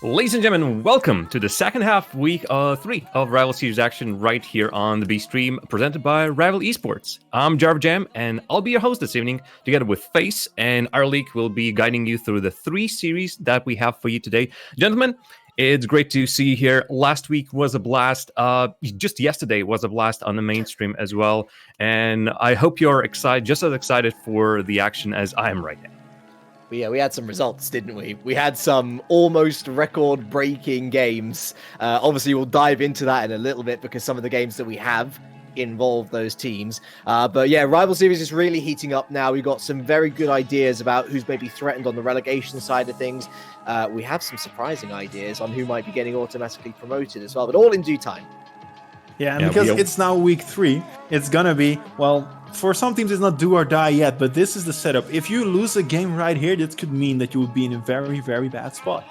Ladies and gentlemen, welcome to the second half, week 3 of Rival Series action right here on the B stream, presented by Rival Esports. I'm RJM, and I'll be your host this evening, together with Face, and our league will be guiding you through the 3 series that we have for you today. Gentlemen, it's great to see you here. Last week was a blast. Just yesterday was a blast on the mainstream as well, and I hope you're excited, just as excited for the action as I am right now. Yeah, we had some results, didn't we? We had some almost record-breaking games. Obviously, we'll dive into that in a little bit because some of the games that we have involve those teams. But yeah, Rival Series is really heating up now. We've got some very good ideas about who's maybe threatened on the relegation side of things. We have some surprising ideas on who might be getting automatically promoted as well, but all in due time. Yeah, and because it's now week 3, it's gonna be, well, for some teams it's not do or die yet, but this is the setup. If you lose a game right here, this could mean that you would be in a very, very bad spot.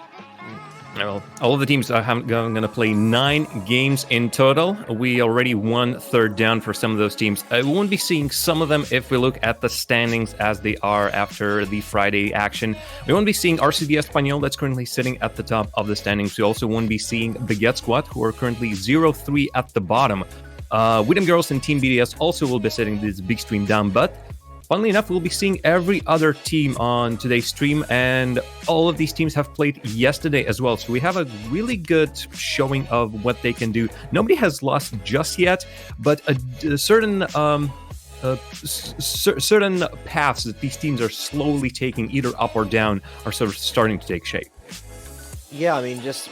Well, all of the teams are going to play 9 games in total. We already won third down for some of those teams. We won't be seeing some of them if we look at the standings as they are after the Friday action. We won't be seeing RCB Espanyol, that's currently sitting at the top of the standings. We also won't be seeing the Get Squad, who are currently 0-3 at the bottom. Widom Girls and Team BDS also will be sitting this big stream down, but funnily enough, we'll be seeing every other team on today's stream, and all of these teams have played yesterday as well. So we have a really good showing of what they can do. Nobody has lost just yet, but a certain certain paths that these teams are slowly taking, either up or down, are sort of starting to take shape. Yeah, I mean, just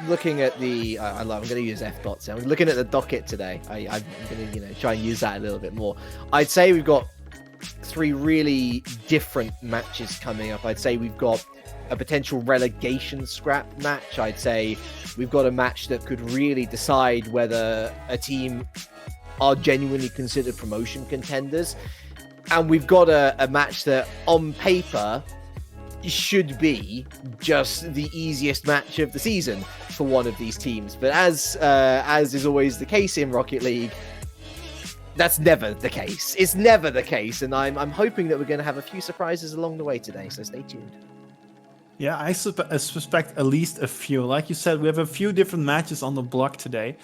looking at the, I'm going to use F-dots. I'm looking at the docket today. I'm going to, try and use that a little bit more. I'd say we've got 3 really different matches coming up. I'd say we've got a potential relegation scrap match. I'd say we've got a match that could really decide whether a team are genuinely considered promotion contenders. And we've got a match that on paper should be just the easiest match of the season for one of these teams. But as is always the case in Rocket League, that's never the case. It's never the case, and I'm hoping that we're going to have a few surprises along the way today, so stay tuned. Yeah, I suspect at least a few. Like you said, we have a few different matches on the block today.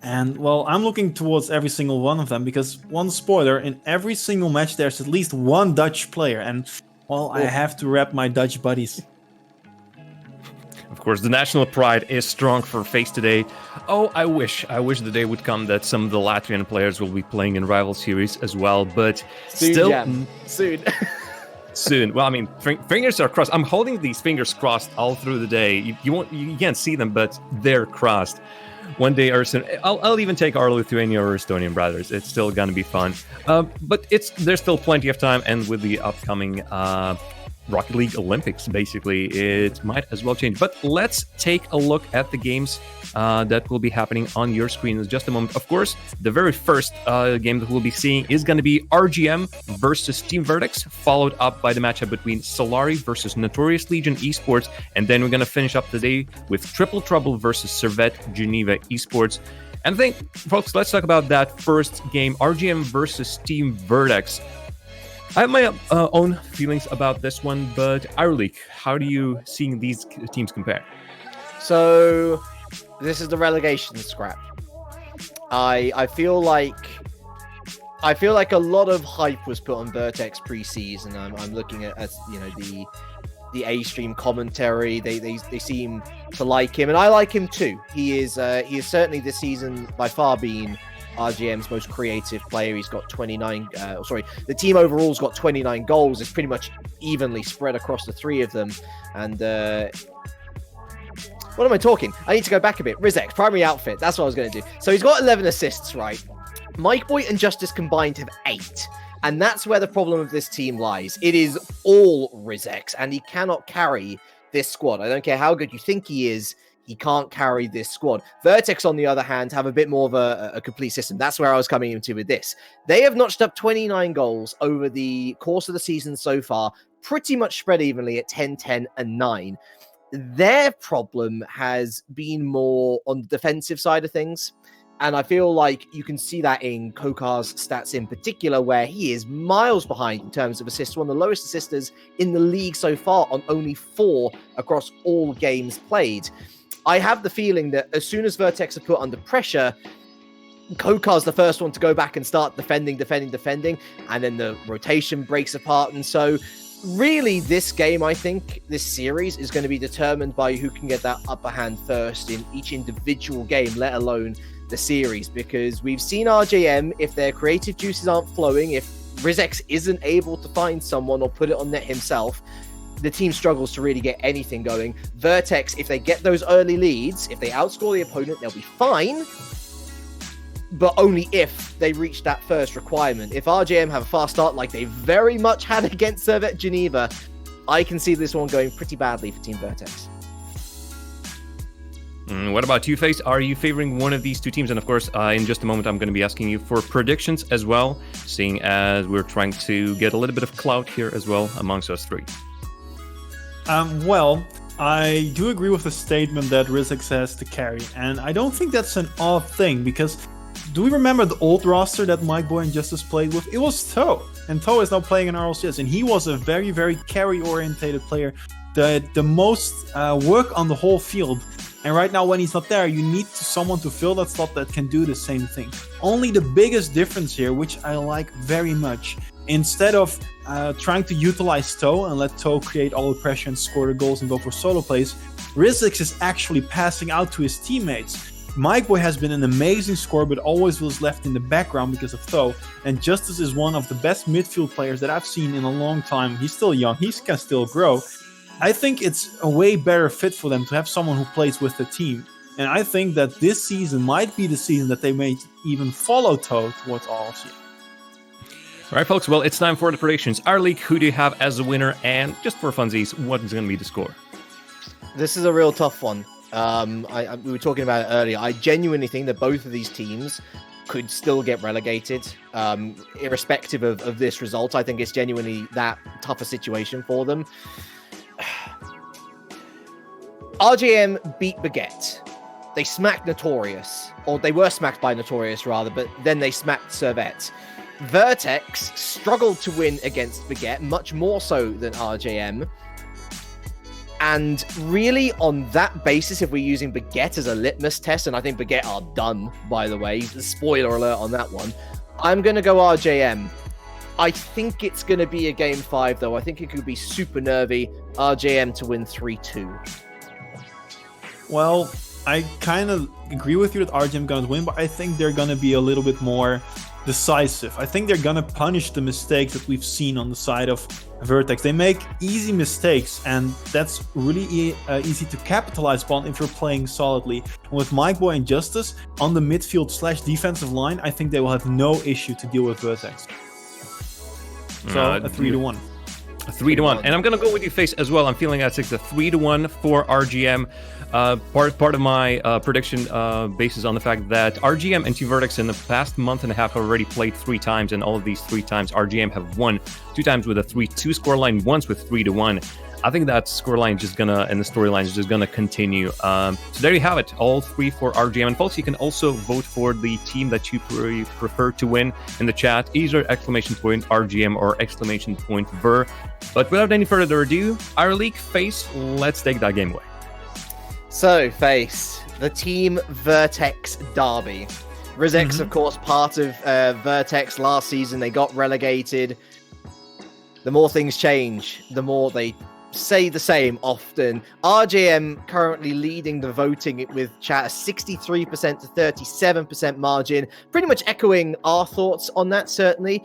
And, well, I'm looking towards every single one of them, because one spoiler, in every single match there's at least one Dutch player, and, well, I have to rep my Dutch buddies. Of course, the national pride is strong for Face today. Oh, I wish the day would come that some of the Latvian players will be playing in Rival Series as well, but soon. Soon. Well, I mean, fingers are crossed. I'm holding these fingers crossed all through the day. You can't see them, but they're crossed. One day, I'll even take our Lithuanian or Estonian brothers. It's still gonna be fun. But there's still plenty of time, and with the upcoming Rocket League Olympics, basically, it might as well change. But let's take a look at the games that will be happening on your screen in just a moment. Of course, the very first game that we'll be seeing is going to be RJM versus Team Vertex, followed up by the matchup between Solari versus Notorious Legion Esports, and then we're going to finish up the day with Triple Trouble versus Servette Geneva Esports. And I think, folks, let's talk about that first game, RJM versus Team Vertex. I have my own feelings about this one, but Irleak, how do you seeing these teams compare? So, this is the relegation scrap. I feel like a lot of hype was put on Vertex pre-season. I'm looking at the A stream commentary. They seem to like him, and I like him too. He is certainly this season by far been RJM's most creative player. He's got 29. The team overall's got 29 goals. It's pretty much evenly spread across the 3 of them. And what am I talking? I need to go back a bit. Rizex, primary outfit. That's what I was going to do. So he's got 11 assists, right? Mike Boy and Justice combined have 8. And that's where the problem of this team lies. It is all Rizex, and he cannot carry this squad. I don't care how good you think he is. He can't carry this squad. Vertex, on the other hand, have a bit more of a complete system. That's where I was coming into with this. They have notched up 29 goals over the course of the season so far, pretty much spread evenly at 10, 10, and 9. Their problem has been more on the defensive side of things. And I feel like you can see that in Kokar's stats in particular, where he is miles behind in terms of assists, one of the lowest assisters in the league so far on only 4 across all games played. I have the feeling that as soon as Vertex are put under pressure, Kokar's the first one to go back and start defending, and then the rotation breaks apart. And so really this game, I think, this series is going to be determined by who can get that upper hand first in each individual game, let alone the series, because we've seen RJM, if their creative juices aren't flowing, if Vertex isn't able to find someone or put it on net himself, the team struggles to really get anything going. Vertex, if they get those early leads, if they outscore the opponent, they'll be fine, but only if they reach that first requirement. If RJM have a fast start like they very much had against Servette Geneva, I can see this one going pretty badly for Team Vertex. What about you, Face? Are you favoring one of these two teams? And of course, in just a moment, I'm going to be asking you for predictions as well, seeing as we're trying to get a little bit of clout here as well amongst us three. Well, I do agree with the statement that Vertex has to carry, and I don't think that's an odd thing, because do we remember the old roster that Mike Boy and Justice played with? It was Toe, and Toe is now playing in RLCS, and he was a very, very carry-orientated player, the most work on the whole field. And right now, when he's not there, you need someone to fill that slot that can do the same thing. Only the biggest difference here, which I like very much, instead of trying to utilize Toe and let Toe create all the pressure and score the goals and go for solo plays, Vertex is actually passing out to his teammates. Mike Boy has been an amazing scorer, but always was left in the background because of Toe. And Justice is one of the best midfield players that I've seen in a long time. He's still young, he can still grow. I think it's a way better fit for them to have someone who plays with the team. And I think that this season might be the season that they may even follow Toe towards RLCS. All right, folks. Well, it's time for the predictions. Our league, who do you have as a winner? And just for funsies, what is going to be the score? This is a real tough one. We were talking about it earlier. I genuinely think that both of these teams could still get relegated, irrespective of this result. I think it's genuinely that tough a situation for them. RJM beat Baguette. They smacked Notorious, or they were smacked by Notorious rather, but then they smacked Servette. Vertex struggled to win against Baguette, much more so than RJM. And really, on that basis, if we're using Baguette as a litmus test, and I think Baguette are done, by the way, spoiler alert on that one, I'm going to go RJM. I think it's going to be a Game 5, though. I think it could be super nervy. RJM to win 3-2. Well, I kind of agree with you that RJM going to win, but I think they're going to be a little bit more decisive. I think they're going to punish the mistakes that we've seen on the side of Vertex. They make easy mistakes, and that's really easy to capitalize upon if you're playing solidly. And with Mike Boy and Justice on the midfield/defensive line, I think they will have no issue to deal with Vertex. So a 3-1. A 3-1. And I'm going to go with you, Face, as well. I'm feeling that it's a 3-1 for RGM. Part of my prediction bases on the fact that RGM and Team Vertex in the past month and a half have already played 3 times, and all of these 3 times RGM have won 2 times with a 3-2 scoreline, once with 3-1. I think that scoreline just gonna, and the storyline is just gonna continue. So there you have it, all 3 for RGM. And folks, you can also vote for the team that you prefer to win in the chat, either !RGM or !Ver. But without any further ado, our league, Face, let's take that game away. So, Face, the Team Vertex derby. Vertex, of course, part of Vertex last season. They got relegated. The more things change, the more they say the same often. RJM currently leading the voting with chat, a 63% to 37% margin. Pretty much echoing our thoughts on that, certainly.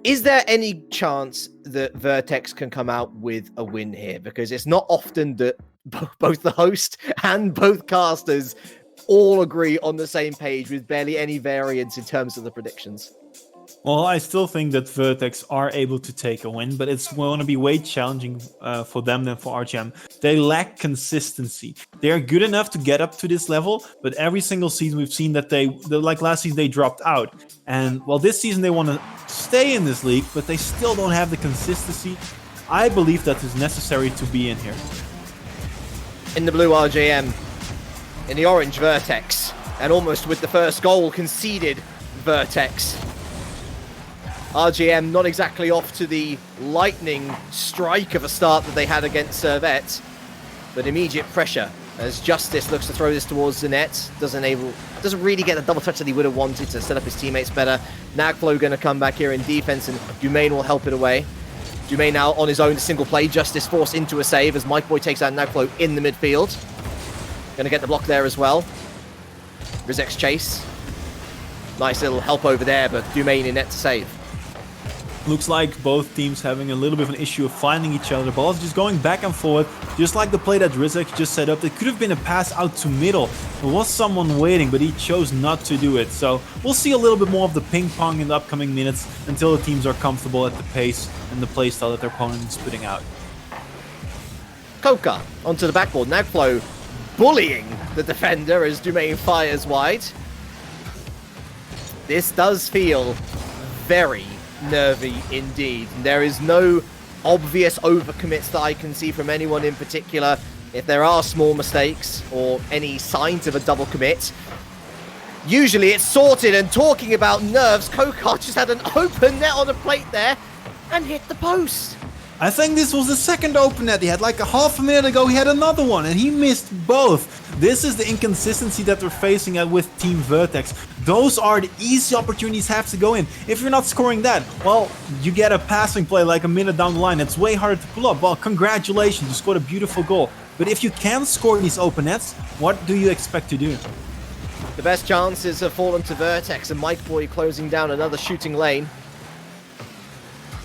Is there any chance that Vertex can come out with a win here? Because it's not often that both the host and both casters all agree on the same page with barely any variance in terms of the predictions. Well, I still think that Vertex are able to take a win, but it's going to be way challenging for them than for RJM. They lack consistency. They are good enough to get up to this level, but every single season we've seen that like last season, they dropped out. And well, this season they want to stay in this league, but they still don't have the consistency. I believe that is necessary to be in here. In the blue, RJM. In the orange, Vertex. And almost with the first goal conceded, Vertex. RJM not exactly off to the lightning strike of a start that they had against Servette, but immediate pressure as Justice looks to throw this towards the net. Doesn't really get the double touch that he would have wanted to set up his teammates better. Nagflo going to come back here in defense, and Dumain will help it away. Dumain now on his own, single play. Justice forced into a save as Mike Boy takes out Nagflo in the midfield. Going to get the block there as well. Rizek's chase. Nice little help over there, but Dumain in net to save. Looks like both teams having a little bit of an issue of finding each other. Balls just going back and forward, just like the play that Rizek just set up. It could have been a pass out to middle. There was someone waiting, but he chose not to do it. So we'll see a little bit more of the ping pong in the upcoming minutes until the teams are comfortable at the pace and the play style that their opponent is putting out. Coca onto the backboard. Nagflo bullying the defender as Dumain fires wide. This does feel very nervy indeed. There is no obvious overcommits that I can see from anyone in particular. If there are small mistakes or any signs of a double commit, usually it's sorted. And talking about nerves, Kokar just had an open net on a plate there and hit the post. I think this was the second open net he had. Like a half a minute ago, he had another one, and he missed both. This is the inconsistency that we're facing with Team Vertex. Those are the easy opportunities have to go in. If you're not scoring that, well, you get a passing play like a minute down the line. It's way harder to pull up. Well, congratulations, you scored a beautiful goal. But if you can score these open nets, what do you expect to do? The best chances have fallen to Vertex, and Mike Boy closing down another shooting lane.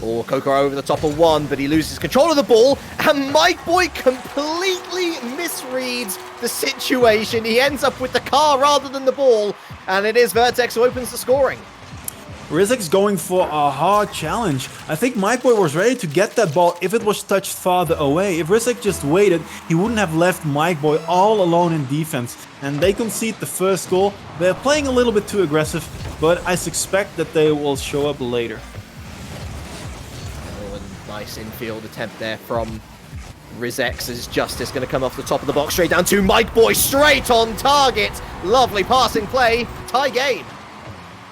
Or Kokar over the top of one, but he loses control of the ball, and Mike Boy completely misreads the situation. He ends up with the car rather than the ball, and it is Vertex who opens the scoring. Rizek's going for a hard challenge. I think Mike Boy was ready to get that ball if it was touched farther away. If Rizek just waited, he wouldn't have left Mike Boy all alone in defense. And they concede the first goal. They're playing a little bit too aggressive, but I suspect that they will show up later. Nice infield attempt there from Rizek as Justice going to come off the top of the box straight down to Mike Boy, straight on target. Lovely passing play, tie game.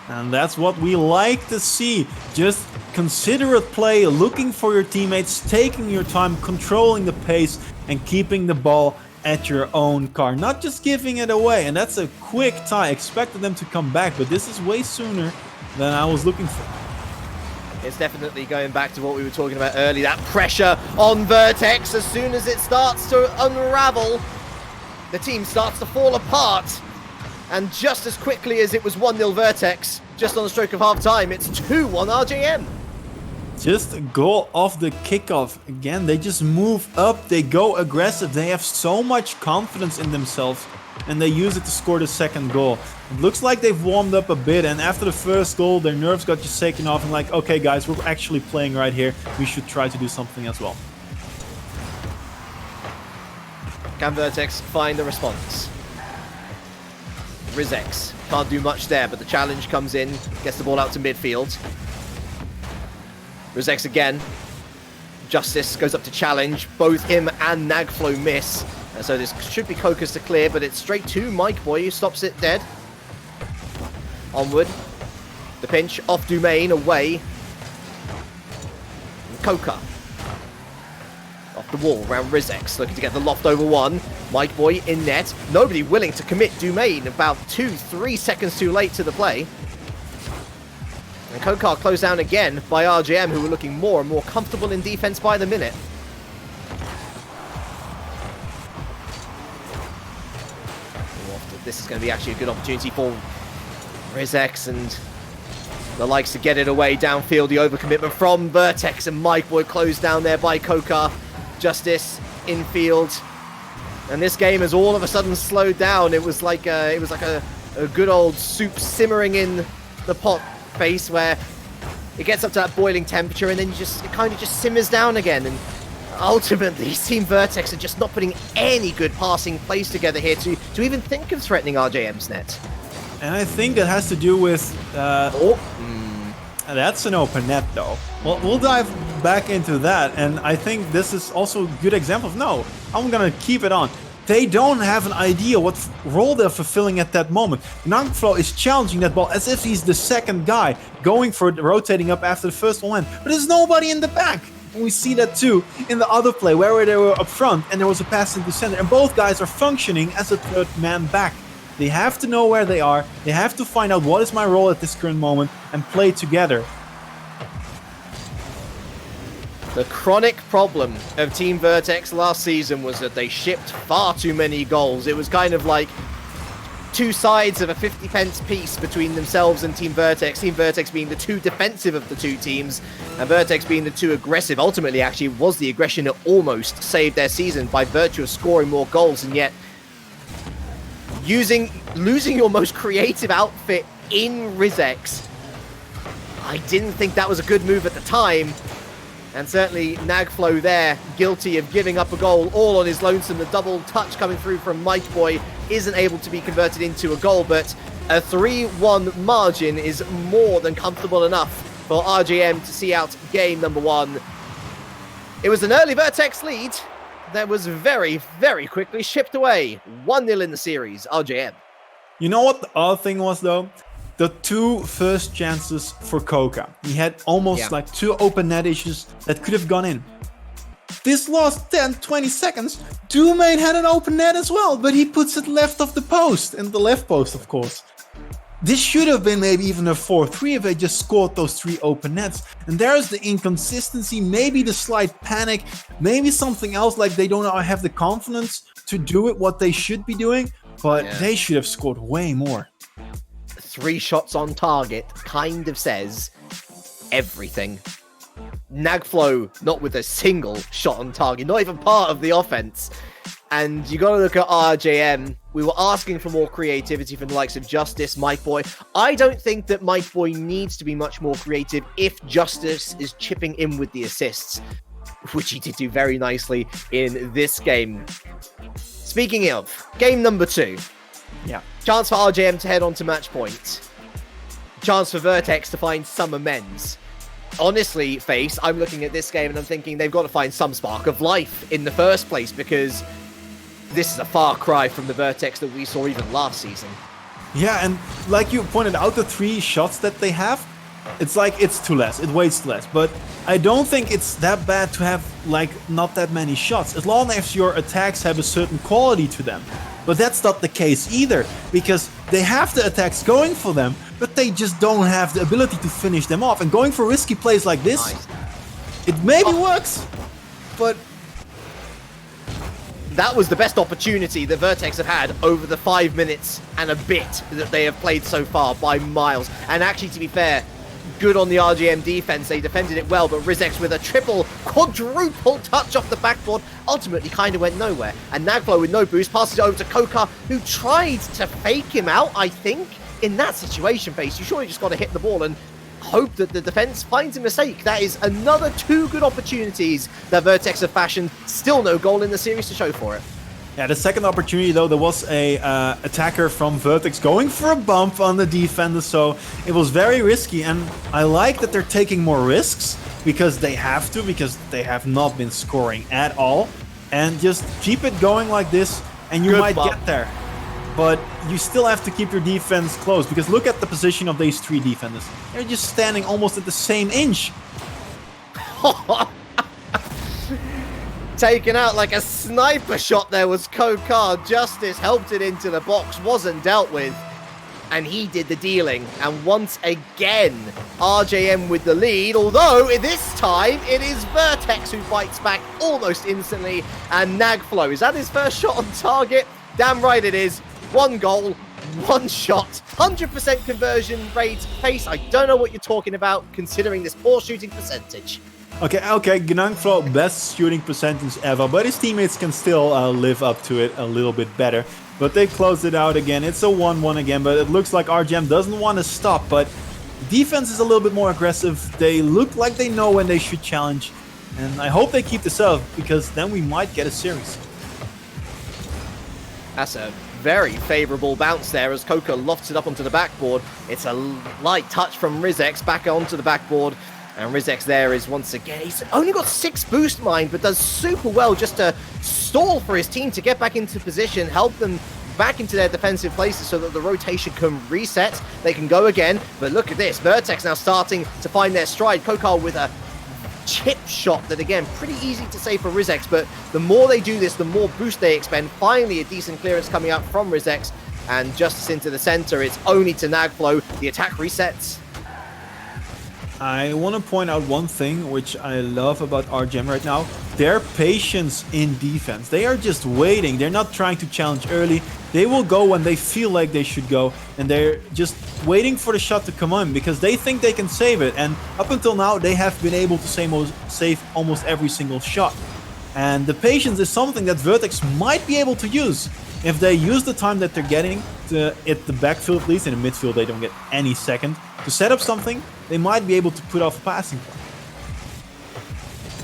And that's what we like to see. Just considerate play, looking for your teammates, taking your time, controlling the pace, and keeping the ball at your own car. Not just giving it away. And that's a quick tie. Expected them to come back, but this is way sooner than I was looking for. It's definitely going back to what we were talking about earlier, that pressure on Vertex. As soon as it starts to unravel, the team starts to fall apart. And just as quickly as it was 1-0 Vertex, just on the stroke of half-time, it's 2-1 RJM. Just a goal off the kickoff. Again, they just move up, they go aggressive, they have so much confidence in themselves, and they use it to score the second goal. It looks like they've warmed up a bit, and after the first goal, their nerves got just taken off and like, okay guys, we're actually playing right here. We should try to do something as well. Can Vertex find the response? Rizek can't do much there, but the challenge comes in, gets the ball out to midfield. Rizek again. Justice goes up to challenge. Both him and Nagflo miss. And so this should be Kokas to clear, but it's straight to Mike Boy, who stops it dead. Onward. The pinch off Dumain, away. Koka. Off the wall, around Rizek, looking to get the loft over one. Mike Boy in net. Nobody willing to commit Dumain, about 2-3 seconds too late to the play. And Kokar closed down again by RJM, who were looking more and more comfortable in defense by the minute. This is going to be actually a good opportunity for Rizek and the likes to get it away downfield. The overcommitment from Vertex, and Mike Boy closed down there by Kokar. Justice infield, and this game has all of a sudden slowed down. It was like a good old soup simmering in the pot face, where it gets up to that boiling temperature and then it kind of just simmers down again. And ultimately, Team Vertex are just not putting any good passing plays together here to even think of threatening RJM's net. And I think that has to do with... That's an open net, though. Well, we'll dive back into that, and I think this is also a good example of, no, I'm gonna keep it on. they don't have an idea what role they're fulfilling at that moment. Nangflo is challenging that ball as if he's the second guy, going for it, rotating up after the first one went. But there's nobody in the back. And we see that too in the other play, where they were up front and there was a pass into center. And both guys are functioning as a third man back. They have to know where they are. They have to find out what is my role at this current moment and play together. The chronic problem of Team Vertex last season was that they shipped far too many goals. It was kind of like two sides of a 50-pence piece between themselves and Team Vertex. Team Vertex being the too defensive of the two teams, and Vertex being the too aggressive. Ultimately, actually, it was the aggression that almost saved their season by virtue of scoring more goals, and yet losing your most creative outfit in RJM. I didn't think that was a good move at the time. And certainly Nagflo there, guilty of giving up a goal all on his lonesome. The double touch coming through from Mike Boy isn't able to be converted into a goal, but a 3-1 margin is more than comfortable enough for RJM to see out game number 1. It was an early Vertex lead that was very, very quickly shipped away. 1-0 in the series, RJM. You know what the other thing was though? The two first chances for Coca. He had almost like 2 open net issues that could have gone in. This last 10-20 seconds, Doomane had an open net as well, but he puts it left of the post, and the left post of course. This should have been maybe even a 4-3 if they just scored those 3 open nets. And there's the inconsistency, maybe the slight panic, maybe something else, like they don't have the confidence to do it what they should be doing, but they should have scored way more. 3 shots on target kind of says everything. Nagflo not with a single shot on target, not even part of the offense. And you got to look at RJM. We were asking for more creativity from the likes of Justice, Mike Boy. I don't think that Mike Boy needs to be much more creative if Justice is chipping in with the assists, which he did do very nicely in this game. Speaking of, game number 2. Yeah. Chance for RJM to head on to match point. Chance for Vertex to find some amends. Honestly, Face, I'm looking at this game and I'm thinking they've got to find some spark of life in the first place, because this is a far cry from the Vertex that we saw even last season. Yeah, and like you pointed out, the 3 shots that they have, it's like it's too less, it weighs too less. But I don't think it's that bad to have like not that many shots, as long as your attacks have a certain quality to them. But that's not the case either, because they have the attacks going for them, but they just don't have the ability to finish them off. And going for risky plays like this, it maybe works, but that was the best opportunity that Vertex have had over the 5 minutes and a bit that they have played so far by miles. And actually, to be fair, good on the RJM defense. They defended it well, but RJM with a triple, quadruple touch off the backboard ultimately kind of went nowhere. And Nagflo with no boost passes it over to Coca, who tried to fake him out, I think. In that situation, Face, you surely just got to hit the ball and hope that the defense finds a mistake. That is another 2 good opportunities that Vertex have fashioned. Still no goal in the series to show for it. Yeah, the second opportunity though, there was a attacker from Vertex going for a bump on the defender, so it was very risky. And I like that they're taking more risks, because they have to, because they have not been scoring at all. And just keep it going like this and you might get there. But you still have to keep your defense close, because look at the position of these 3 defenders. They're just standing almost at the same inch. Taken out like a sniper shot there was Kokar. Justice helped it into the box, wasn't dealt with, and he did the dealing. And once again, RJM with the lead, although this time it is Vertex who fights back almost instantly. And Nagflo, is that his first shot on target? Damn right it is. 1 goal, 1 shot, 100% conversion rate. Face, I don't know what you're talking about considering this poor shooting percentage. Okay, Gnangflo, best shooting percentage ever, but his teammates can still live up to it a little bit better. But they closed it out again. It's a 1-1 again, but it looks like RJM doesn't want to stop, but defense is a little bit more aggressive. They look like they know when they should challenge, and I hope they keep this up, because then we might get a series. That's a very favourable bounce there as Coca lofts it up onto the backboard. It's a light touch from RJM back onto the backboard. And RJM there is once again, he's only got 6 boost mind, but does super well just to stall for his team to get back into position, help them back into their defensive places so that the rotation can reset. They can go again. But look at this. Vertex now starting to find their stride. Kokar with a chip shot that, again, pretty easy to save for Rizex. But the more they do this, the more boost they expend. Finally, a decent clearance coming out from Rizex. And Justice into the center. It's only to Nagflow. The attack resets. I want to point out one thing which I love about RJM right now. Their patience in defense. They are just waiting. They're not trying to challenge early. They will go when they feel like they should go. And they're just waiting for the shot to come on because they think they can save it. And up until now, they have been able to save almost every single shot. And the patience is something that Vertex might be able to use. If they use the time that they're getting to hit the backfield, at least in the midfield, they don't get any second to set up something, they might be able to put off a passing play.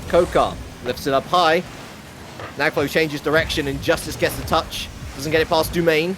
Kokar lifts it up high. Nagflow changes direction and Justice gets the touch. Doesn't get it past Dumain.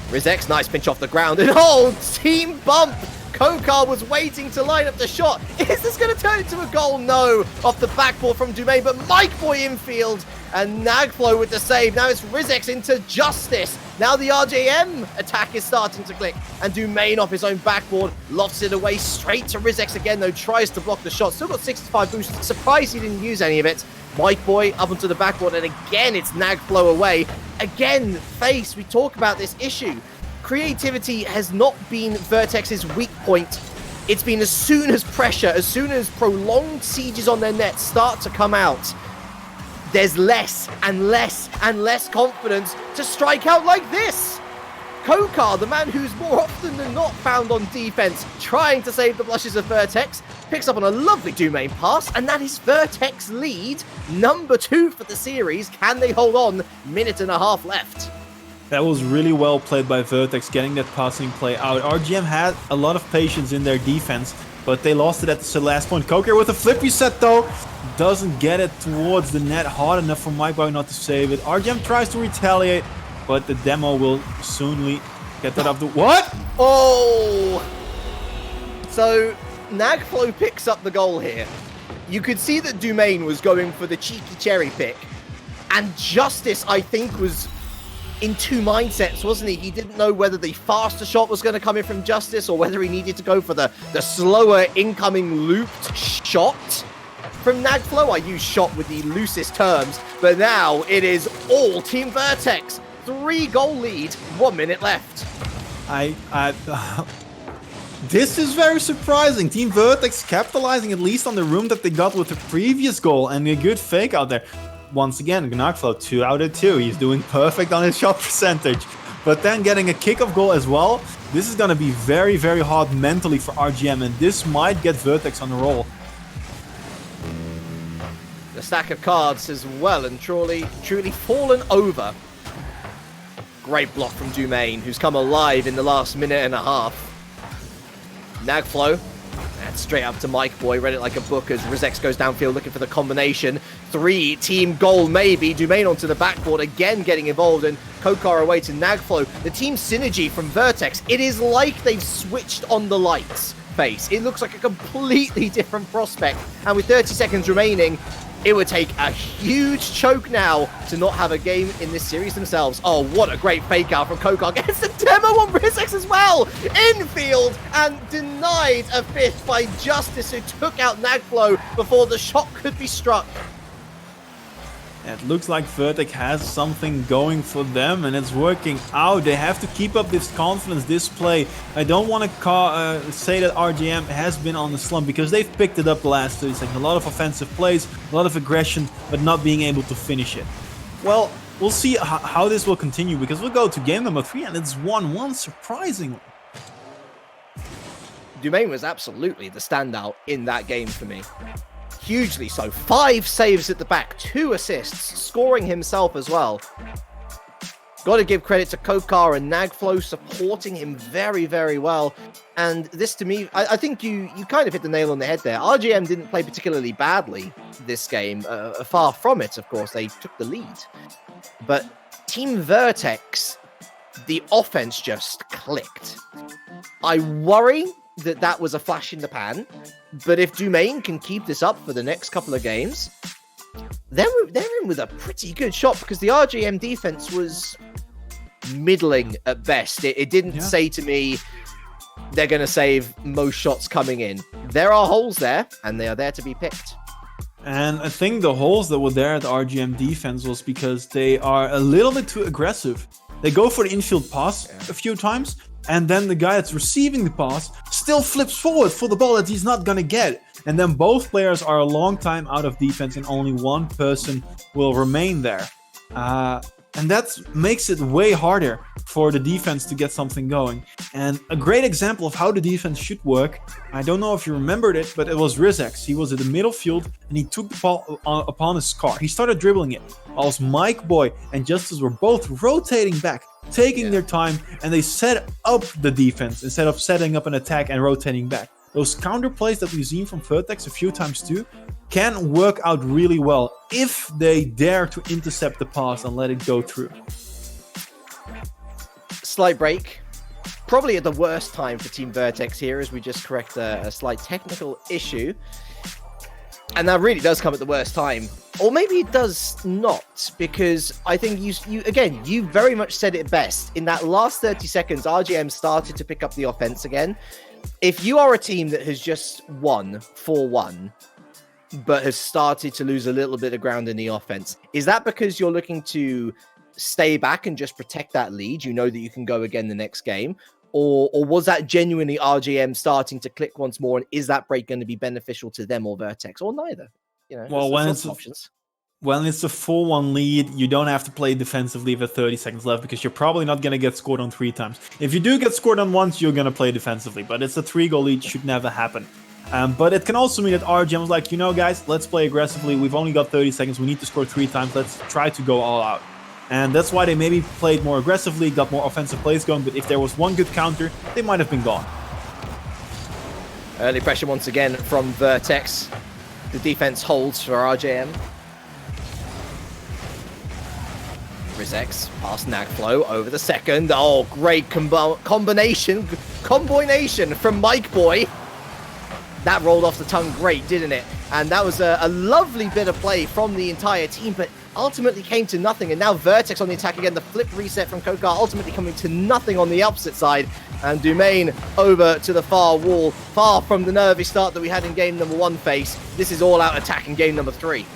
Rizex, nice pinch off the ground. And team bump! Kokar was waiting to line up the shot. Is this going to turn into a goal? No. Off the backboard from Dumain, but Mike Boy infield. And Nagflow with the save. Now it's Rizex into Justice. Now the RJM attack is starting to click. And Dumain off his own backboard lofts it away straight to Rizex again, though tries to block the shot. Still got 65 boost. Surprised he didn't use any of it. Mike Boy up onto the backboard. And again, it's Nagflow away. Again, FaZe, we talk about this issue. Creativity has not been Vertex's weak point. It's been as soon as pressure, as soon as prolonged sieges on their net start to come out, there's less and less and less confidence to strike out like this. Kokar, the man who's more often than not found on defense, trying to save the blushes of Vertex, picks up on a lovely Dumain pass, and that is Vertex lead, number 2 for the series. Can they hold on? Minute and a half left. That was really well played by Vertex, getting that passing play out. RGM had a lot of patience in their defense, but they lost it at the last point. Kokar with a flip reset, though, doesn't get it towards the net hard enough for Mike Boy not to save it. RGM tries to retaliate, but the demo will soonly get that off the... What? Oh! So, Nagflow picks up the goal here. You could see that Dumain was going for the cheeky cherry pick, and Justice, I think, was in two mindsets, wasn't he? He didn't know whether the faster shot was going to come in from Justice or whether he needed to go for the slower incoming looped shot from Nagflow. I use shot with the loosest terms, but now it is all Team Vertex. 3-goal lead, 1 minute left. This is very surprising. Team Vertex capitalizing at least on the room that they got with the previous goal and a good fake out there. Once again, Nagflow 2 out of 2. He's doing perfect on his shot percentage. But then getting a kickoff goal as well. This is going to be very, very hard mentally for RGM, and this might get Vertex on the roll. The stack of cards has well and truly fallen over. Great block from Dumain, who's come alive in the last minute and a half. Nagflow, and straight up to Mike Boy, read it like a book as Rizex goes downfield looking for the combination. 3-team goal maybe. Dumain onto the backboard, again getting involved, and Kokar away to Nagflow. The team synergy from Vertex, it is like they've switched on the lights. Face. It looks like a completely different prospect, and with 30 seconds remaining, it would take a huge choke now to not have a game in this series themselves. Oh, what a great fake out from Kokar. Gets the demo on Rizex as well. Infield, and denied a fifth by Justice, who took out Nagflow before the shot could be struck. It looks like Vertex has something going for them, and it's working out. They have to keep up this confidence, this play. I don't want to say that RJM has been on the slump, because they've picked it up the last 30 seconds. A lot of offensive plays, a lot of aggression, but not being able to finish it. Well, we'll see how this will continue, because we'll go to game number 3, and it's 1-1, surprisingly. Dumain was absolutely the standout in that game for me. Hugely so. 5 saves at the back, 2 assists, scoring himself as well. Got to give credit to Kokar and Nagflow supporting him very, very well. And this, to me, I think you kind of hit the nail on the head there. RJM didn't play particularly badly this game. Far from it, of course. They took the lead. But Team Vertex, the offense just clicked. I worry that was a flash in the pan, but if Dumain can keep this up for the next couple of games, they're in with a pretty good shot because the RJM defense was middling at best. It didn't say to me they're going to save most shots coming in. There are holes there, and they are there to be picked. And I think the holes that were there at the RGM defense was because they are a little bit too aggressive. They go for the infield pass a few times, and then the guy that's receiving the pass still flips forward for the ball that he's not going to get. And then both players are a long time out of defense, and only one person will remain there. And that makes it way harder for the defense to get something going. And a great example of how the defense should work, I don't know if you remembered it, but it was Vertex. He was in the middle field and he took the ball upon his car. He started dribbling it. Whilst Mike Boy and Justice were both rotating back, taking their time, and they set up the defense instead of setting up an attack and rotating back. Those counter plays that we've seen from Vertex a few times too can work out really well if they dare to intercept the pass and let it go through. Slight break. Probably at the worst time for Team Vertex here as we just correct a slight technical issue. And that really does come at the worst time. Or maybe it does not, because I think you very much said it best. In that last 30 seconds, RJM started to pick up the offense again. If you are a team that has just won 4-1, but has started to lose a little bit of ground in the offense, is that because you're looking to stay back and just protect that lead? You know that you can go again the next game? Or was that genuinely RJM starting to click once more? And is that break going to be beneficial to them or Vertex, or neither? You know, well, when it's a 4-1 lead, you don't have to play defensively with 30 seconds left because you're probably not going to get scored on 3 times. If you do get scored on once, you're going to play defensively. But it's a 3-goal lead, should never happen. But it can also mean that RJM was like, you know, guys, let's play aggressively. We've only got 30 seconds. We need to score 3 times. Let's try to go all out. And that's why they maybe played more aggressively, got more offensive plays going. But if there was one good counter, they might have been gone. Early pressure once again from Vertex. The defense holds for RJM. Rizex past Nagflow over the second. Oh, great combination from Mike Boy. That rolled off the tongue great, didn't it? And that was a lovely bit of play from the entire team, but ultimately came to nothing. And now Vertex on the attack again. The flip reset from Kokar ultimately coming to nothing on the opposite side. And Dumain over to the far wall, far from the nervy start that we had in game number 1 face. This is all-out attack in game number 3.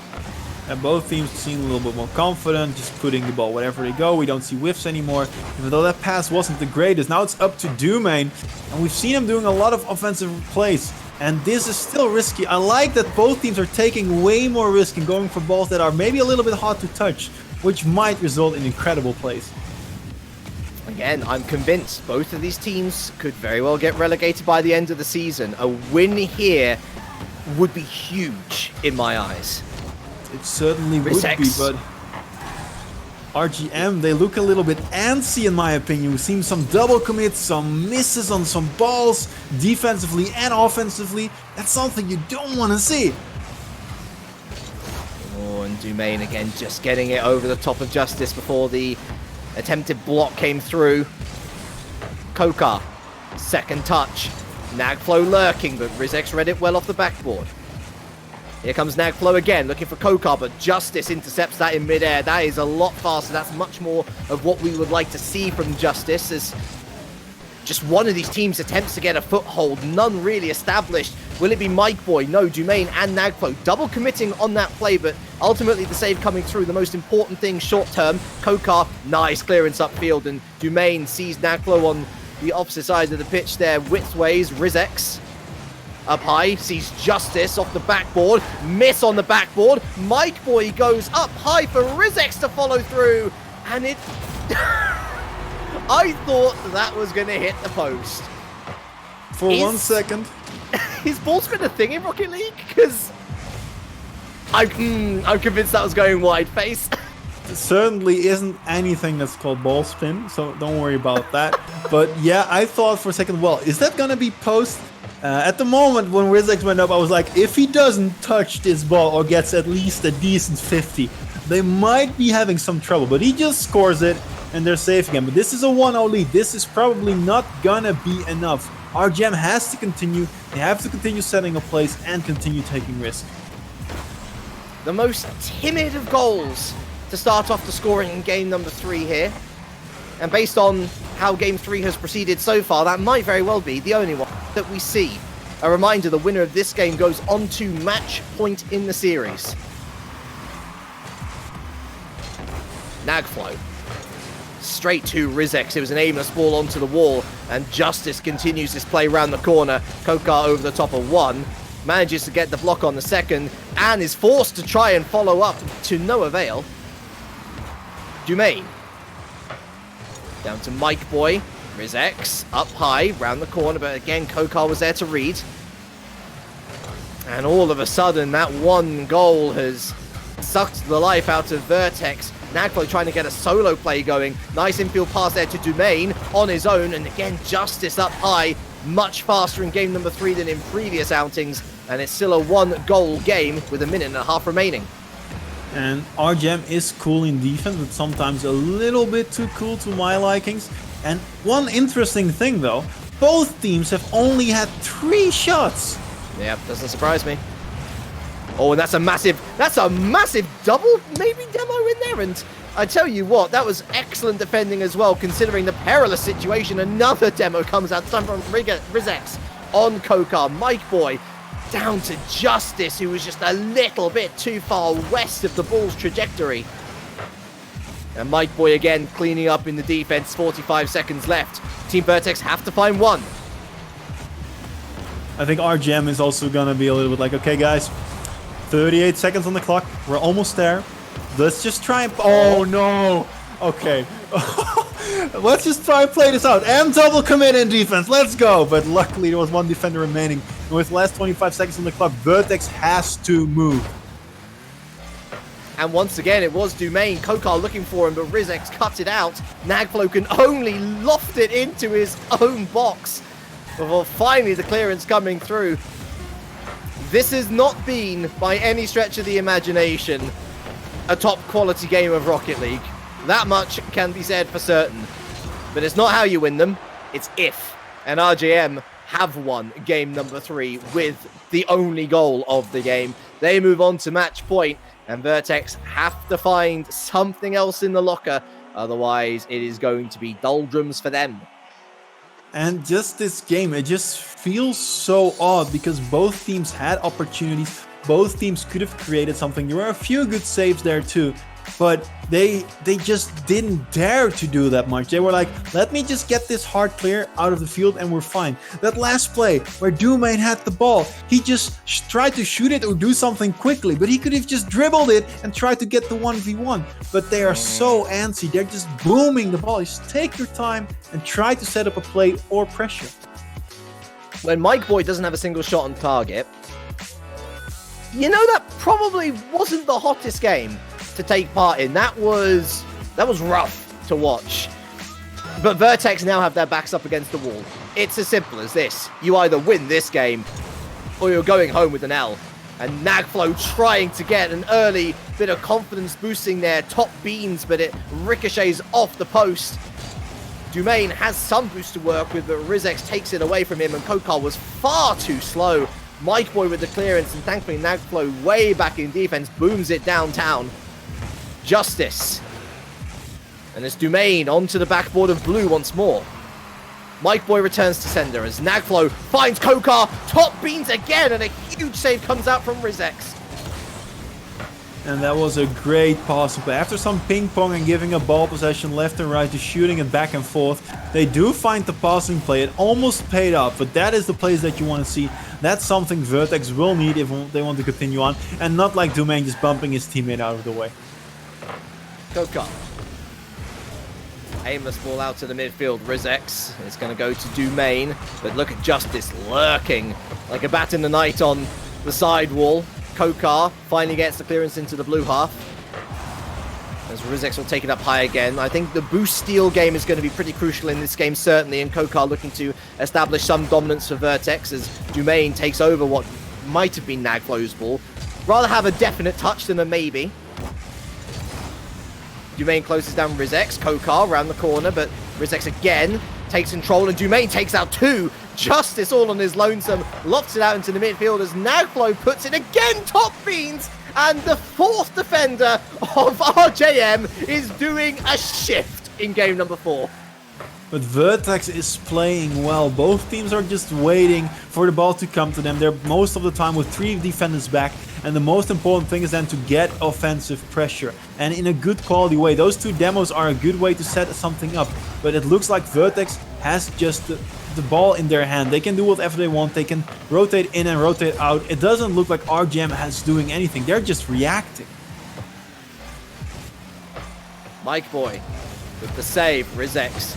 And both teams seem a little bit more confident, just putting the ball wherever they go. We don't see whiffs anymore, even though that pass wasn't the greatest. Now it's up to Dumain, and we've seen him doing a lot of offensive plays. And this is still risky. I like that both teams are taking way more risk and going for balls that are maybe a little bit hard to touch, which might result in incredible plays. Again, I'm convinced both of these teams could very well get relegated by the end of the season. A win here would be huge in my eyes. It certainly would be, but RJM, they look a little bit antsy in my opinion. We've seen some double commits, some misses on some balls, defensively and offensively. That's something you don't want to see. Oh, and Dumain again just getting it over the top of Justice before the attempted block came through. Kokar, second touch. Nagflow lurking, but Rizex read it well off the backboard. Here comes Nagflow again, looking for Kokar, but Justice intercepts that in midair. That is a lot faster. That's much more of what we would like to see from Justice, as just one of these teams attempts to get a foothold. None really established. Will it be Mike Boy? No, Dumain and Nagflow double committing on that play, but ultimately the save coming through. The most important thing short term. Kokar, nice clearance upfield, and Dumain sees Nagflow on the opposite side of the pitch there. Widthways, Rizex up high, sees Justice off the backboard, miss on the backboard. Mike Boy goes up high for Rizex to follow through, and it... I thought that was going to hit the post. For 1 second. Is ball spin a thing in Rocket League? Because I'm convinced that was going wide face. There certainly isn't anything that's called ball spin, so don't worry about that. But yeah, I thought for a second, well, is that going to be post? At the moment when Rizex went up, I was like, if he doesn't touch this ball or gets at least a decent 50, they might be having some trouble. But he just scores it and they're safe again. But this is a 1-0 lead. This is probably not gonna be enough. RJM has to continue. They have to continue setting up plays and continue taking risk. the most timid of goals to start off the scoring in game number 3 here. And based on how game 3 has proceeded so far, that might very well be the only one that we see. A reminder, the winner of this game goes on to match point in the series. Nagflow. Straight to Rizex. It was an aimless ball onto the wall, and Justice continues this play round the corner. Kokar over the top of one, manages to get the block on the second, and is forced to try and follow up to no avail. Dumaine. Down to Mike Boy. Rizex up high, round the corner, but again, Kokar was there to read. And all of a sudden, that one goal has sucked the life out of Vertex. Nagflow trying to get a solo play going. Nice infield pass there to Dumaine on his own. And again, Justice up high. Much faster in game number 3 than in previous outings. And it's still a 1-goal game with 1.5 minutes remaining. And RJM is cool in defense, but sometimes a little bit too cool to my likings. And one interesting thing though, both teams have only had 3 shots. Yeah, doesn't surprise me. Oh, and that's a massive double, maybe demo in there. And I tell you what, that was excellent defending as well, considering the perilous situation. Another demo comes out, time from Rizex on Kokar. Mike Boy down to Justice, who was just a little bit too far west of the ball's trajectory. And Mike Boy again cleaning up in the defense, 45 seconds left. Team Vertex have to find one. I think RJM is also gonna be a little bit like, okay guys, 38 seconds on the clock. We're almost there. Let's just try and... Oh, no. Okay. Let's just try and play this out. And double commit in defense. Let's go. But luckily, there was 1 defender remaining. And with the last 25 seconds on the clock, Vertex has to move. And once again, it was Dumaine. Kokar looking for him, but Rizex cuts it out. Nagflow can only loft it into his own box before finally the clearance coming through. This has not been, by any stretch of the imagination, a top quality game of Rocket League. That much can be said for certain. But it's not how you win them, it's if. And RJM have won game number 3 with the only goal of the game. They move on to match point, and Vertex have to find something else in the locker. Otherwise, it is going to be doldrums for them. And just this game, it just feels so odd because both teams had opportunities. Both teams could have created something. There were a few good saves there too, but they just didn't dare to do that much. They were like, let me just get this hard clear out of the field and we're fine. That last play where Dumaine had the ball, he just tried to shoot it or do something quickly, but he could have just dribbled it and tried to get the 1v1. But they are so antsy. They're just booming the ball. Just take your time and try to set up a play or pressure. When Mike Boy doesn't have a single shot on target, you know, that probably wasn't the hottest game to take part in. That was rough to watch. But Vertex now have their backs up against the wall. It's as simple as this. You either win this game or you're going home with an L. And Nagflow trying to get an early bit of confidence boosting their top beans, but it ricochets off the post. Dumaine has some boost to work with, but Rizex takes it away from him, and Kokar was far too slow. Mike Boy with the clearance, and thankfully Nagflow way back in defense booms it downtown. Justice. And it's Dumaine onto the backboard of blue once more. Mike Boy returns to sender as Nagflow finds Kokar, top beans again, and a huge save comes out from Rizex. And that was a great passing play. After some ping pong and giving a ball possession left and right, just shooting it back and forth, they do find the passing play. It almost paid off, but that is the plays that you want to see. That's something Vertex will need if they want to continue on, and not like Dumaine just bumping his teammate out of the way. Kokar. Aimless ball out to the midfield. Rizex is going to go to Dumaine, but look at Justice lurking like a bat in the night on the side wall. Kokar finally gets the clearance into the blue half. As Rizex will take it up high again. I think the boost steal game is going to be pretty crucial in this game, certainly, and Kokar looking to establish some dominance for Vertex as Dumaine takes over what might have been Nagflow's ball. Rather have a definite touch than a maybe. Dumaine closes down Rizex. Kokar around the corner, but Rizex again takes control, and Dumaine takes out 2. Justice all on his lonesome, lofts it out into the midfield as Nagflow puts it again, top beans, and the 4th defender of RJM is doing a shift in game number 4. But Vertex is playing well. Both teams are just waiting for the ball to come to them. They're most of the time with 3 defenders back. And the most important thing is then to get offensive pressure. And in a good quality way. Those 2 demos are a good way to set something up. But it looks like Vertex has just the ball in their hand. They can do whatever they want. They can rotate in and rotate out. It doesn't look like RJM has doing anything. They're just reacting. Mike Boy with the save. Rizex.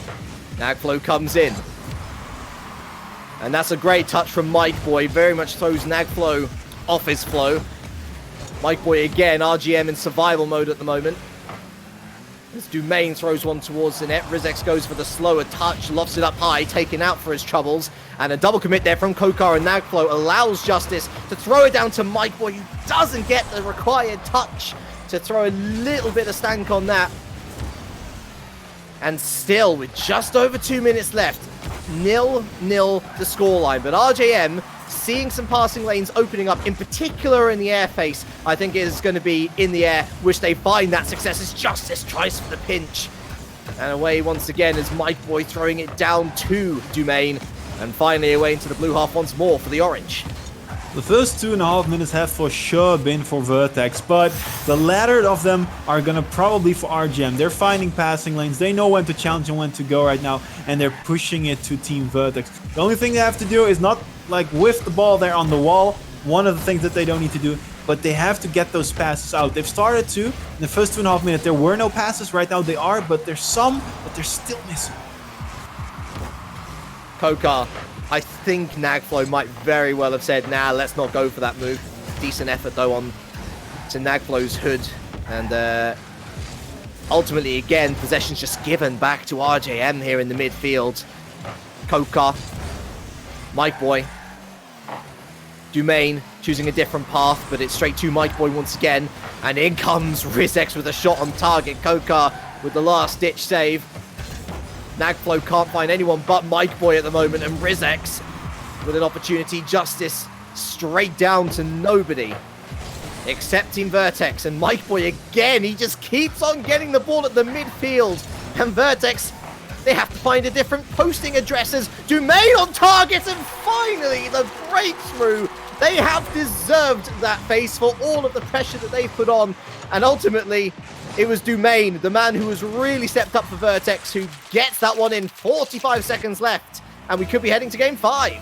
Nagflow comes in. And that's a great touch from Mike Boy. Very much throws Nagflow off his flow. Mike Boy again, RGM in survival mode at the moment. As Dumain throws one towards the net. Rizex goes for the slower touch, lofts it up high, taken out for his troubles. And a double commit there from Kokar, and Nagflow allows Justice to throw it down to Mike Boy, who doesn't get the required touch to throw a little bit of stank on that. And still, with just over 2 minutes left, 0-0 the scoreline. But RJM seeing some passing lanes opening up, in particular in the air face. I think it is going to be in the air, which they find that success as Justice tries for the pinch. And away once again is Mike Boy throwing it down to Dumain. And finally away into the blue half once more for the orange. The first 2.5 minutes have for sure been for Vertex, but the latter of them are gonna probably for RJM. They're finding passing lanes, they know when to challenge and when to go right now, and they're pushing it to Team Vertex. The only thing they have to do is not like whiff the ball there on the wall, one of the things that they don't need to do, but they have to get those passes out. They've started to. In the first 2.5 minutes there were no passes, right now they are, but there's some, but they're still missing. Kokar. I think Nagflow might very well have said, nah, let's not go for that move. Decent effort, though, on to Nagflow's hood. And ultimately, again, possession's just given back to RJM here in the midfield. Kokar. Mike Boy. Dumain choosing a different path, but it's straight to Mike Boy once again. And in comes Rizex with a shot on target. Kokar with the last-ditch save. Nagflow can't find anyone but Mike Boy at the moment, and Rizex with an opportunity. Justice straight down to nobody except Team Vertex, and Mike Boy again, he just keeps on getting the ball at the midfield, and Vertex, they have to find a different posting addresses. Dumain on target, and finally the breakthrough. They have deserved that face for all of the pressure that they put on, and ultimately it was Dumain, the man who has really stepped up for Vertex, who gets that one in. 45 seconds left, and we could be heading to game 5.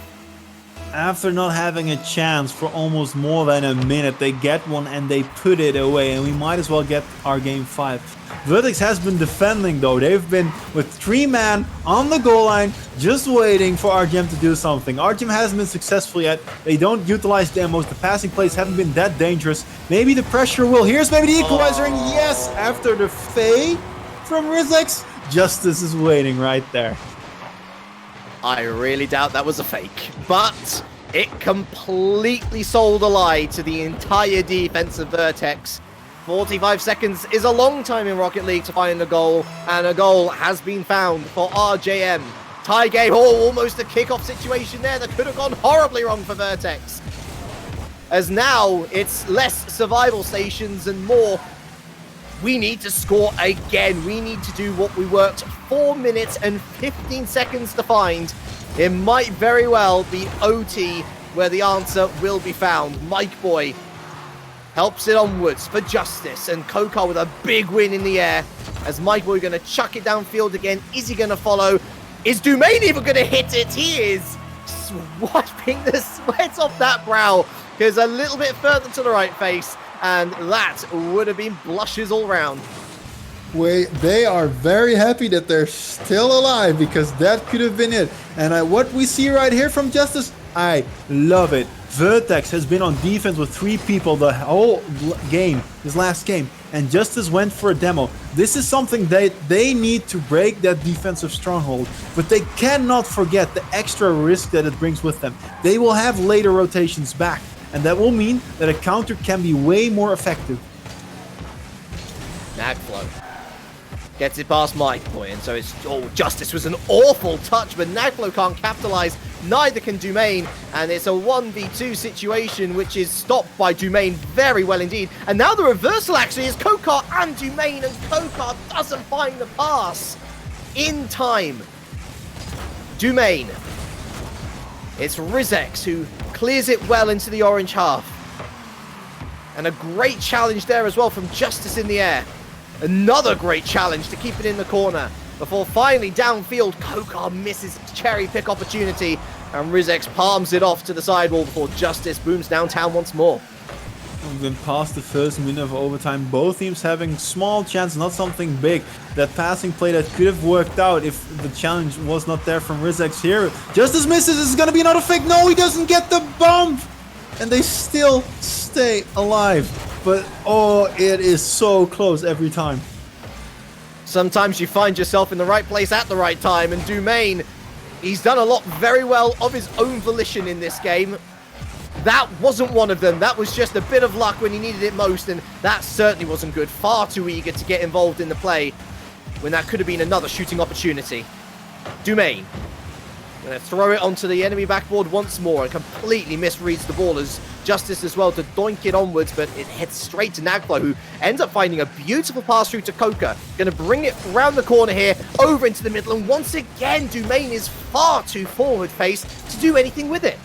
After not having a chance for almost more than a minute, they get one and they put it away, and we might as well get our game 5. Vertex has been defending though. They've been with 3 men on the goal line, just waiting for RJM to do something. RJM hasn't been successful yet. They don't utilize demos. The passing plays haven't been that dangerous. Maybe the pressure will. Here's maybe the equalizer, and yes, after the fade from Rizex, Justice is waiting right there. I really doubt that was a fake, but it completely sold a lie to the entire defense of Vertex. 45 seconds is a long time in Rocket League to find a goal, and a goal has been found for RJM. Tie game, almost a kickoff situation there that could have gone horribly wrong for Vertex. As now, it's less survival stations and more. We need to score again. We need to do what we worked 4 minutes and 15 seconds to find. It might very well be OT where the answer will be found. Mike Boy helps it onwards for Justice, and Kokar with a big win in the air. As Mike Boy going to chuck it downfield again. Is he going to follow? Is Dumain even going to hit it? He is swiping the sweat off that brow. Goes a little bit further to the right face, and that would have been blushes all round. They are very happy that they're still alive, because that could have been it. And what we see right here from Justice, I love it. Vertex has been on defense with 3 people the whole game, this last game, and Justice went for a demo. This is something they need to break that defensive stronghold, but they cannot forget the extra risk that it brings with them. They will have later rotations back, and that will mean that a counter can be way more effective. Nagflow gets it past Mike Boy, and so it's Justice was an awful touch, but Nagflow can't capitalize. neither can Dumain, and it's a 1v2 situation, which is stopped by Dumain very well indeed. And now the reversal actually is Kokar and Dumain, and Kokar doesn't find the pass in time. Dumain. It's Rizex who clears it well into the orange half. And a great challenge there as well from Justice in the air. Another great challenge to keep it in the corner. Before finally downfield, Kokar misses cherry pick opportunity. And Rizex palms it off to the sidewall before Justice booms downtown once more. We've been past the first minute of overtime. Both teams having small chance, not something big. That passing play that could have worked out if the challenge was not there from Rizex here. Justice misses. This is going to be another fake. No, he doesn't get the bump. And they still stay alive. But, oh, it is so close every time. Sometimes you find yourself in the right place at the right time. And Dumain, he's done a lot very well of his own volition in this game. That wasn't one of them. That was just a bit of luck when he needed it most, and that certainly wasn't good. Far too eager to get involved in the play when that could have been another shooting opportunity. Dumain going to throw it onto the enemy backboard once more and completely misreads the ball as Justice as well to doink it onwards, but it heads straight to Nagflo, who ends up finding a beautiful pass through to Kokar. Going to bring it around the corner here, over into the middle, and once again, Dumain is far too forward-faced to do anything with it.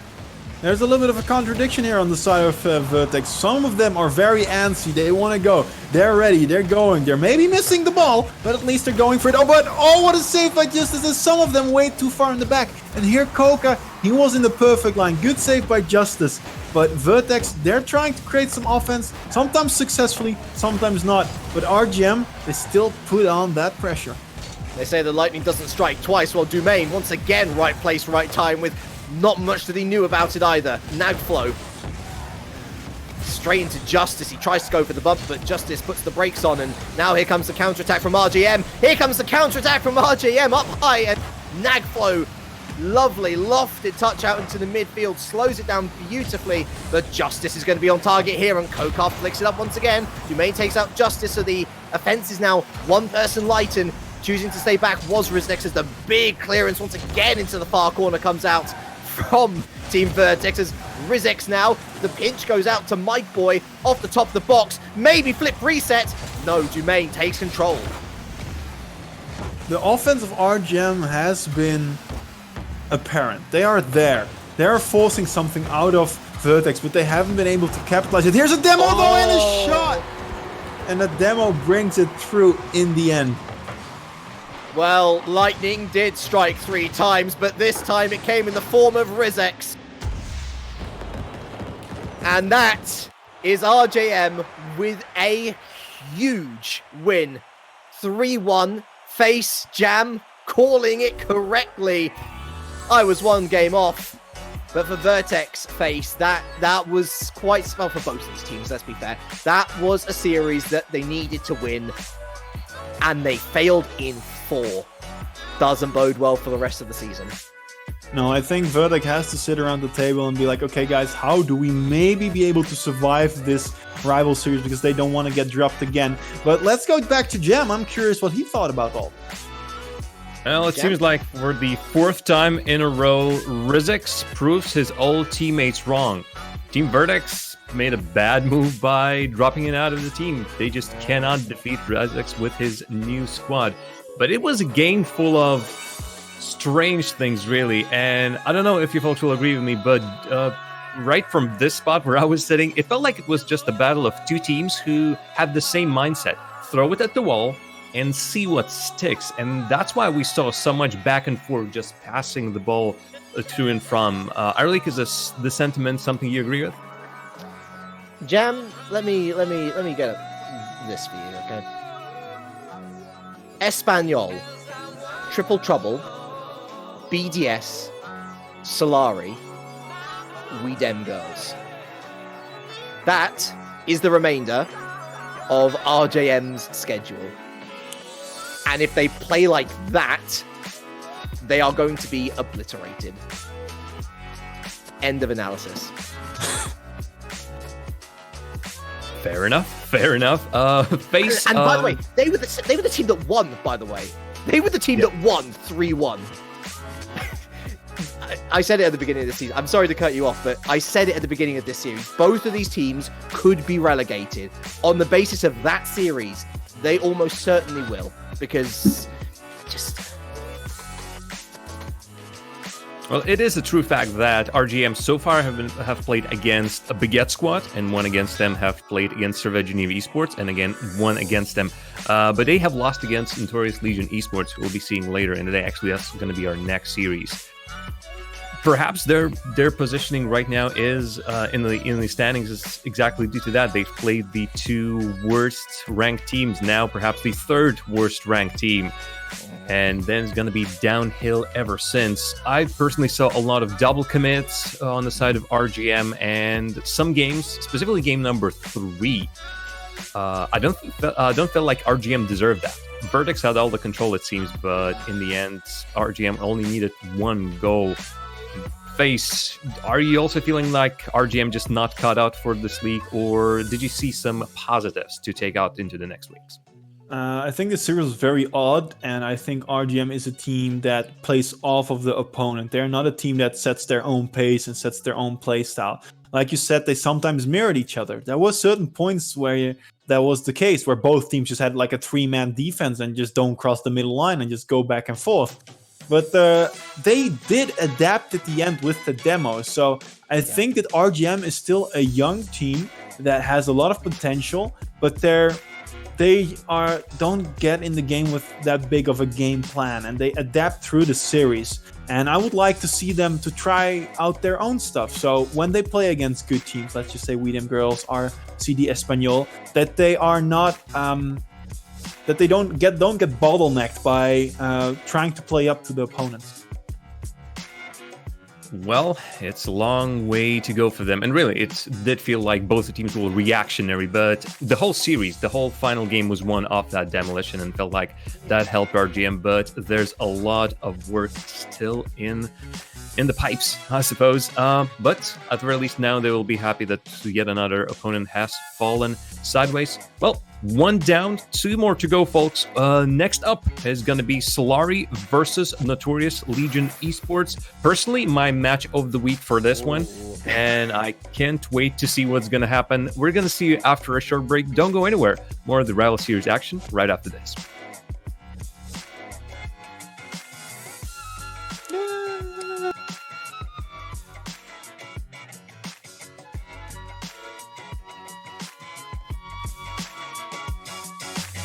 There's a little bit of a contradiction here on the side of Vertex. Some of them are very antsy. They want to go. They're ready. They're going. They're maybe missing the ball, but at least they're going for it. Oh, what a save by Justice. As some of them way too far in the back. And here Kokar, he was in the perfect line. Good save by Justice. But Vertex, they're trying to create some offense. Sometimes successfully, sometimes not. But RJM, they still put on that pressure. They say the lightning doesn't strike twice. Well, Dumain, once again, right place, right time with not much that he knew about it either. Nagflo. Straight into Justice. He tries to go for the bump, but Justice puts the brakes on, and now here comes the counterattack from RJM. Here comes the counterattack from RJM up high, and Nagflo, lovely lofted touch out into the midfield, slows it down beautifully, but Justice is going to be on target here, and Kokar flicks it up once again. Dumain takes out Justice, so the offense is now one person light, and choosing to stay back was Rizex as the big clearance once again into the far corner comes out from Team Vertex as Rizex now. The pinch goes out to Mike Boy off the top of the box. Maybe flip reset. No, Dumain takes control. The offense of RJM has been apparent. They are there. They are forcing something out of Vertex, but they haven't been able to capitalize it. Here's a demo though, and a shot! And the demo brings it through in the end. Well, lightning did strike 3 times, but this time it came in the form of Rizex. And that is RJM with a huge win. 3-1, face jam, calling it correctly. I was 1 game off, but for Vertex face, that was quite, well, for both of these teams, let's be fair. That was a series that they needed to win, and they failed in 4. Doesn't bode well for the rest of the season. No, I think Vertex has to sit around the table and be like, okay guys, how do we maybe be able to survive this rival series, because they don't want to get dropped again. But let's go back to Jam. I'm curious what he thought about all. Well, it seems like for the 4th time in a row, Rizex proves his old teammates wrong. Team Vertex made a bad move by dropping it out of the team. They just cannot defeat Rizex with his new squad. But it was a game full of strange things, really. And I don't know if you folks will agree with me, but right from this spot where I was sitting, it felt like it was just a battle of 2 teams who had the same mindset. Throw it at the wall and see what sticks. And that's why we saw so much back and forth, just passing the ball to and from. Arlik, is the sentiment something you agree with? Jam, let me get this for you, okay? Espanol, Triple Trouble, BDS, Solari, We Dem Girls. That is the remainder of RJM's schedule. And if they play like that, they are going to be obliterated. End of analysis. Fair enough. Face. And by the way, they were the team that won. By the way, they were the team that won 3-1. I said it at the beginning of the season. I'm sorry to cut you off, but I said it at the beginning of this series. Both of these teams could be relegated. On the basis of that series, they almost certainly will, because just... Well, it is a true fact that RJM so far have played against a Baguette squad, and one against them have played against Cerved Geneva Esports, and again, one against them. But they have lost against Notorious Legion Esports, who we'll be seeing later in the day. Actually, that's going to be our next series. Perhaps their positioning right now is in the standings is exactly due to that. They've played the 2 worst ranked teams, now perhaps the 3rd worst ranked team. And then it's going to be downhill ever since. I personally saw a lot of double commits on the side of RJM, and some games, specifically game number 3, I don't feel like RJM deserved that. Vertex had all the control, it seems, but in the end, RJM only needed 1 goal. Face, are you also feeling like RJM just not cut out for this league, or did you see some positives to take out into the next weeks? I think the series was very odd, and I think RGM is a team that plays off of the opponent. They're not a team that sets their own pace and sets their own play style. Like you said, they sometimes mirrored each other. There was certain points where that was the case, where both teams just had like a 3-man defense and just don't cross the middle line and just go back and forth. But they did adapt at the end with the demo. So I think that RGM is still a young team that has a lot of potential, but they don't get in the game with that big of a game plan, and they adapt through the series. And I would like to see them to try out their own stuff. So when they play against good teams, let's just say Weedham Girls or CD Espanyol, that they are not that they don't get bottlenecked by trying to play up to the opponents. Well, it's a long way to go for them. And really, it did feel like both the teams were reactionary, but the whole series, the whole final game was won off that demolition and felt like that helped RGM. But there's a lot of work still in the pipes, I suppose. But at the very least now they will be happy that yet another opponent has fallen sideways. Well, 1 down, 2 more to go, folks. Next up is going to be Solari versus Notorious Legion Esports. Personally, my match of the week for this one, and I can't wait to see what's going to happen. We're going to see you after a short break. Don't go anywhere. More of the Rival Series action right after this.